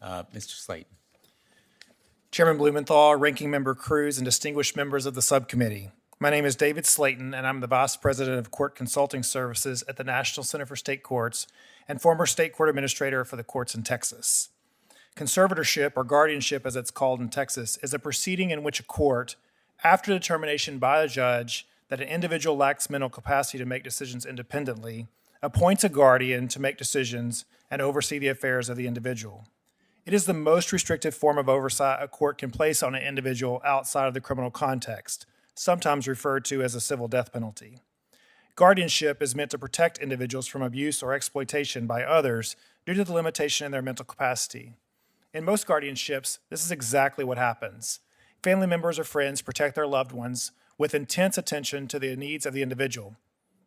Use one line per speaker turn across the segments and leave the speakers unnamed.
Mr. Slayton.
Chairman Blumenthal, Ranking Member Cruz, and distinguished members of the subcommittee. My name is David Slayton, and I'm the Vice President of Court Consulting Services at the National Center for State Courts and former State Court Administrator for the courts in Texas. Conservatorship, or guardianship as it's called in Texas, is a proceeding in which a court, after determination by a judge that an individual lacks mental capacity to make decisions independently, appoints a guardian to make decisions and oversee the affairs of the individual. It is the most restrictive form of oversight a court can place on an individual outside of the criminal context, sometimes referred to as a civil death penalty. Guardianship is meant to protect individuals from abuse or exploitation by others due to the limitation in their mental capacity. In most guardianships, this is exactly what happens. Family members or friends protect their loved ones with intense attention to the needs of the individual.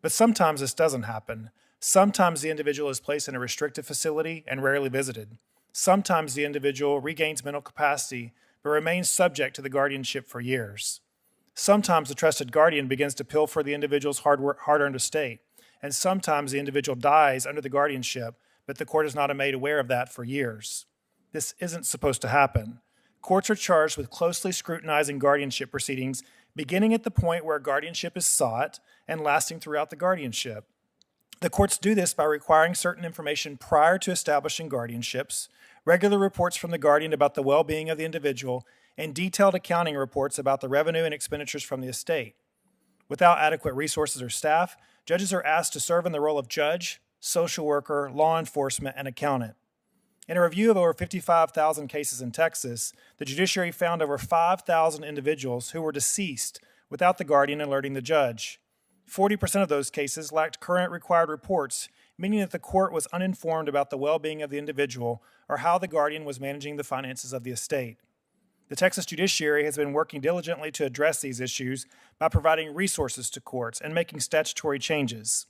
But sometimes this doesn't happen. Sometimes the individual is placed in a restricted facility and rarely visited. Sometimes the individual regains mental capacity but remains subject to the guardianship for years. Sometimes the trusted guardian begins to pilfer the individual's hard-earned estate, and sometimes the individual dies under the guardianship, but the court is not made aware of that for years. This isn't supposed to happen. Courts are charged with closely scrutinizing guardianship proceedings, beginning at the point where guardianship is sought and lasting throughout the guardianship. The courts do this by requiring certain information prior to establishing guardianships, regular reports from the guardian about the well-being of the individual, and detailed accounting reports about the revenue and expenditures from the estate. Without adequate resources or staff, judges are asked to serve in the role of judge, social worker, law enforcement, and accountant. In a review of over 55,000 cases in Texas, the judiciary found over 5,000 individuals who were deceased without the guardian alerting the judge. 40% of those cases lacked current required reports, meaning that the court was uninformed about the well-being of the individual or how the guardian was managing the finances of the estate. The Texas judiciary has been working diligently to address these issues by providing resources to courts and making statutory changes.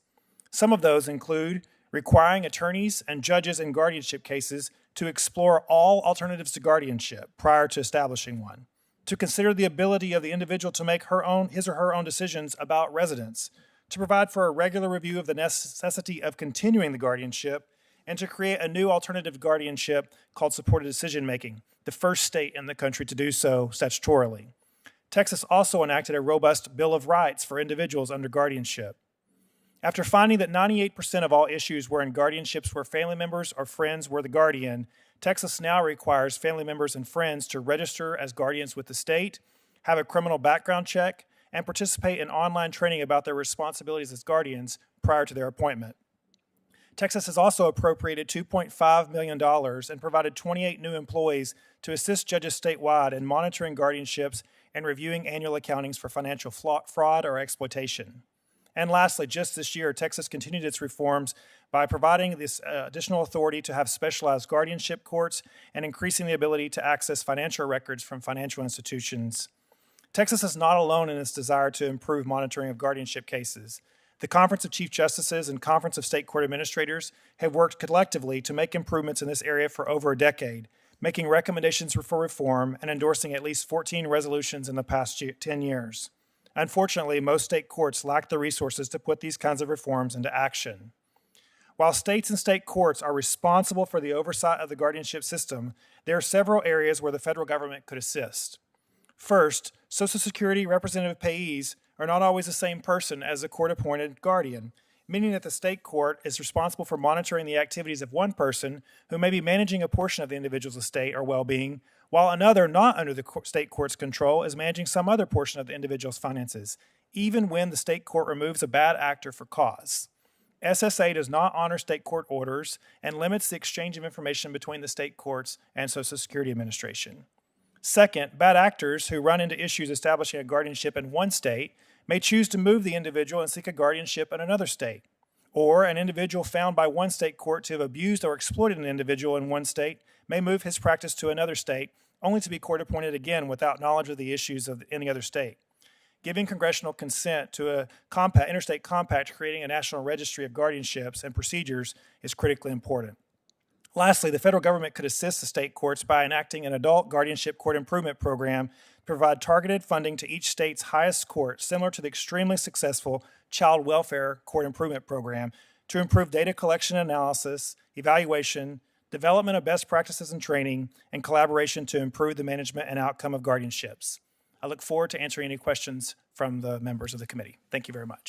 Some of those include requiring attorneys and judges in guardianship cases to explore all alternatives to guardianship prior to establishing one, to consider the ability of the individual to make his or her own decisions about residence, to provide for a regular review of the necessity of continuing the guardianship, and to create a new alternative guardianship called supported decision-making, the first state in the country to do so statutorily. Texas also enacted a robust Bill of Rights for individuals under guardianship. After finding that 98% of all issues were in guardianships where family members or friends were the guardian, Texas now requires family members and friends to register as guardians with the state, have a criminal background check, and participate in online training about their responsibilities as guardians prior to their appointment. Texas has also appropriated $2.5 million and provided 28 new employees to assist judges statewide in monitoring guardianships and reviewing annual accountings for financial fraud or exploitation. And lastly, just this year, Texas continued its reforms by providing this additional authority to have specialized guardianship courts and increasing the ability to access financial records from financial institutions. Texas is not alone in its desire to improve monitoring of guardianship cases. The Conference of Chief Justices and Conference of State Court Administrators have worked collectively to make improvements in this area for over a decade, making recommendations for reform and endorsing at least 14 resolutions in the past 10 years. Unfortunately, most state courts lack the resources to put these kinds of reforms into action. While states and state courts are responsible for the oversight of the guardianship system, there are several areas where the federal government could assist. First, Social Security representative payees are not always the same person as the court-appointed guardian, meaning that the state court is responsible for monitoring the activities of one person who may be managing a portion of the individual's estate or well-being, while another not under the state court's control is managing some other portion of the individual's finances, even when the state court removes a bad actor for cause. SSA does not honor state court orders and limits the exchange of information between the state courts and Social Security Administration. Second, bad actors who run into issues establishing a guardianship in one state may choose to move the individual and seek a guardianship in another state. Or an individual found by one state court to have abused or exploited an individual in one state may move his practice to another state, only to be court-appointed again without knowledge of the issues of any other state. Giving congressional consent to a interstate compact creating a national registry of guardianships and procedures is critically important. Lastly, the federal government could assist the state courts by enacting an adult guardianship court improvement program to provide targeted funding to each state's highest court, similar to the extremely successful Child Welfare Court Improvement Program, to improve data collection analysis, evaluation, development of best practices and training, and collaboration to improve the management and outcome of guardianships. I look forward to answering any questions from the members of the committee. Thank you very much.